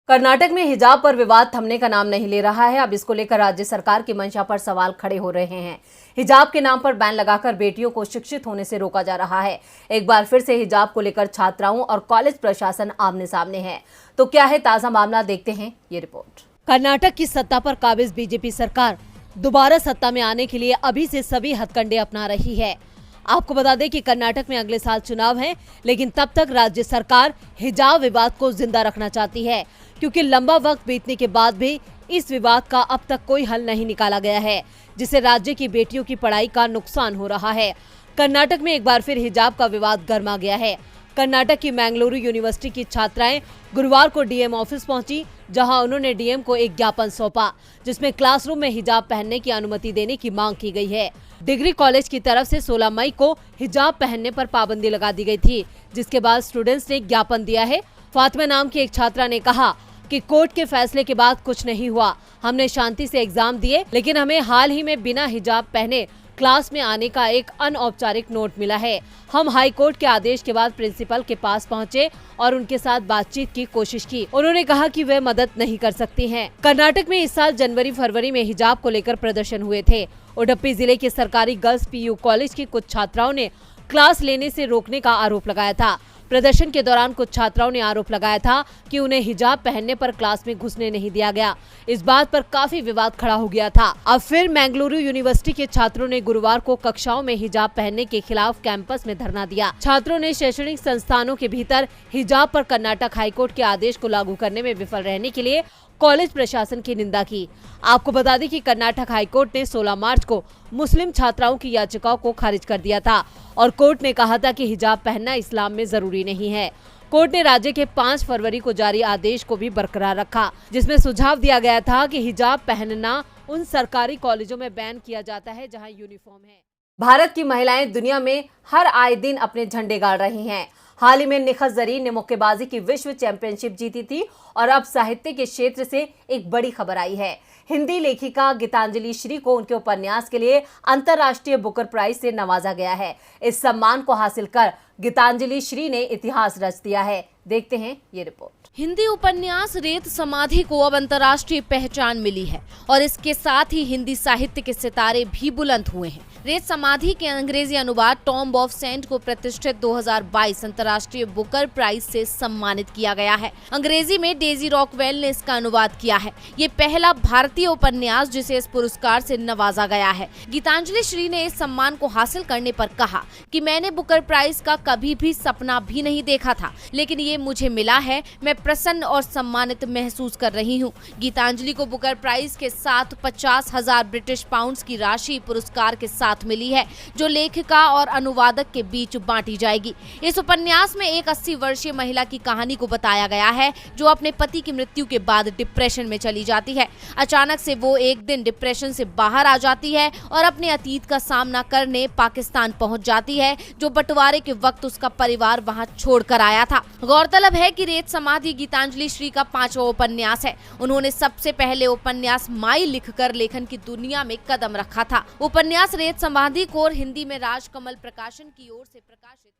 कर्नाटक में हिजाब पर विवाद थमने का नाम नहीं ले रहा है। अब इसको लेकर राज्य सरकार की मंशा पर सवाल खड़े हो रहे हैं। हिजाब के नाम पर बैन लगाकर बेटियों को शिक्षित होने से रोका जा रहा है। एक बार फिर से हिजाब को लेकर छात्राओं और कॉलेज प्रशासन आमने सामने है। तो क्या है ताजा मामला, देखते हैं ये रिपोर्ट। कर्नाटक की सत्ता पर काबिज बीजेपी सरकार दोबारा सत्ता में आने के लिए अभी से सभी हथकंडे अपना रही है। आपको बता दें कि कर्नाटक में अगले साल चुनाव है, लेकिन तब तक राज्य सरकार हिजाब विवाद को जिंदा रखना चाहती है, क्योंकि लंबा वक्त बीतने के बाद भी इस विवाद का अब तक कोई हल नहीं निकाला गया है, जिससे राज्य की बेटियों की पढ़ाई का नुकसान हो रहा है। कर्नाटक में एक बार फिर हिजाब का विवाद गर्मा गया है। कर्नाटक की मैंगलुरु यूनिवर्सिटी की छात्राएं गुरुवार को डीएम ऑफिस पहुंची, जहां उन्होंने डीएम को एक ज्ञापन सौंपा, जिसमें क्लासरूम में हिजाब पहनने की अनुमति देने की मांग की गई है। डिग्री कॉलेज की तरफ से 16 मई को हिजाब पहनने पर पाबंदी लगा दी गई थी, जिसके बाद स्टूडेंट्स ने ज्ञापन दिया है। फातिमा नाम की एक छात्रा ने कहा कि कोर्ट के फैसले के बाद कुछ नहीं हुआ, हमने शांति से एग्जाम दिए, लेकिन हमें हाल ही में बिना हिजाब पहने क्लास में आने का एक अनौपचारिक नोट मिला है। हम हाई कोर्ट के आदेश के बाद प्रिंसिपल के पास पहुंचे और उनके साथ बातचीत की कोशिश की। उन्होंने कहा कि वे मदद नहीं कर सकती हैं। कर्नाटक में इस साल जनवरी-फरवरी में हिजाब को लेकर प्रदर्शन हुए थे। उडुपी जिले के सरकारी गर्ल्स पीयू कॉलेज की कुछ छात्राओं ने क्लास लेने से रोकने का आरोप लगाया था। प्रदर्शन के दौरान कुछ छात्राओं ने आरोप लगाया था कि उन्हें हिजाब पहनने पर क्लास में घुसने नहीं दिया गया। इस बात पर काफी विवाद खड़ा हो गया था। अब फिर मैंगलुरु यूनिवर्सिटी के छात्रों ने गुरुवार को कक्षाओं में हिजाब पहनने के खिलाफ कैंपस में धरना दिया। छात्रों ने शैक्षणिक संस्थानों के भीतर हिजाब पर कर्नाटक हाईकोर्ट के आदेश को लागू करने में विफल रहने के लिए कॉलेज प्रशासन की निंदा की। आपको बता दें कि कर्नाटक हाईकोर्ट ने 16 मार्च को मुस्लिम छात्राओं की याचिकाओं को खारिज कर दिया था और कोर्ट ने कहा था कि हिजाब पहनना इस्लाम में जरूरी नहीं है। कोर्ट ने राज्य के 5 फरवरी को जारी आदेश को भी बरकरार रखा, जिसमें सुझाव दिया गया था कि हिजाब पहनना उन सरकारी कॉलेजों में बैन किया जाता है जहां यूनिफॉर्म है। भारत की महिलाएं दुनिया में हर आए दिन अपने झंडे गाड़ रही हैं। हाल ही में निखत जरीन ने मुक्केबाजी की विश्व चैंपियनशिप जीती थी और अब साहित्य के क्षेत्र से एक बड़ी खबर आई है। हिंदी लेखिका गीतांजलि श्री को उनके उपन्यास के लिए अंतर्राष्ट्रीय बुकर प्राइज से नवाजा गया है। इस सम्मान को हासिल कर गीतांजलि श्री ने इतिहास रच दिया है। देखते हैं ये रिपोर्ट। हिंदी उपन्यास रेत समाधि को अब अंतर्राष्ट्रीय पहचान मिली है और इसके साथ ही हिंदी साहित्य के सितारे भी बुलंद हुए हैं। रेत समाधि के अंग्रेजी अनुवाद टॉम्ब ऑफ सेंट को प्रतिष्ठित 2022 अंतर्राष्ट्रीय बुकर प्राइज से सम्मानित किया गया है। अंग्रेजी में डेजी रॉकवेल ने इसका अनुवाद किया है। ये पहला भारतीय उपन्यास जिसे इस पुरस्कार से नवाजा गया है। गीतांजलि श्री ने इस सम्मान को हासिल करने पर कहा कि मैंने बुकर प्राइज का कभी भी सपना भी नहीं देखा था, लेकिन ये मुझे मिला है। मैं प्रसन्न और सम्मानित महसूस कर रही हूँ। गीतांजलि को बुकर प्राइज के साथ 50,000 ब्रिटिश पाउंड्स की राशि पुरस्कार के साथ मिली है, जो लेखिका और अनुवादक के बीच बांटी जाएगी। इस उपन्यास में एक 80 वर्षीय महिला की कहानी को बताया गया है, जो अपने पति की मृत्यु के बाद डिप्रेशन में चली जाती है। अचानक से वो एक दिन डिप्रेशन से बाहर आ जाती है और अपने अतीत का सामना करने पाकिस्तान पहुंच जाती है, जो बंटवारे के वक्त उसका परिवार वहां छोड़कर आया था। गौरतलब है कि रेत समाधि गीतांजलि श्री का 5वां उपन्यास है। उन्होंने सबसे पहले उपन्यास माई लिखकर लेखन की दुनिया में कदम रखा था। उपन्यास रेत समाधि को हिंदी में राजकमल प्रकाशन की ओर से प्रकाशित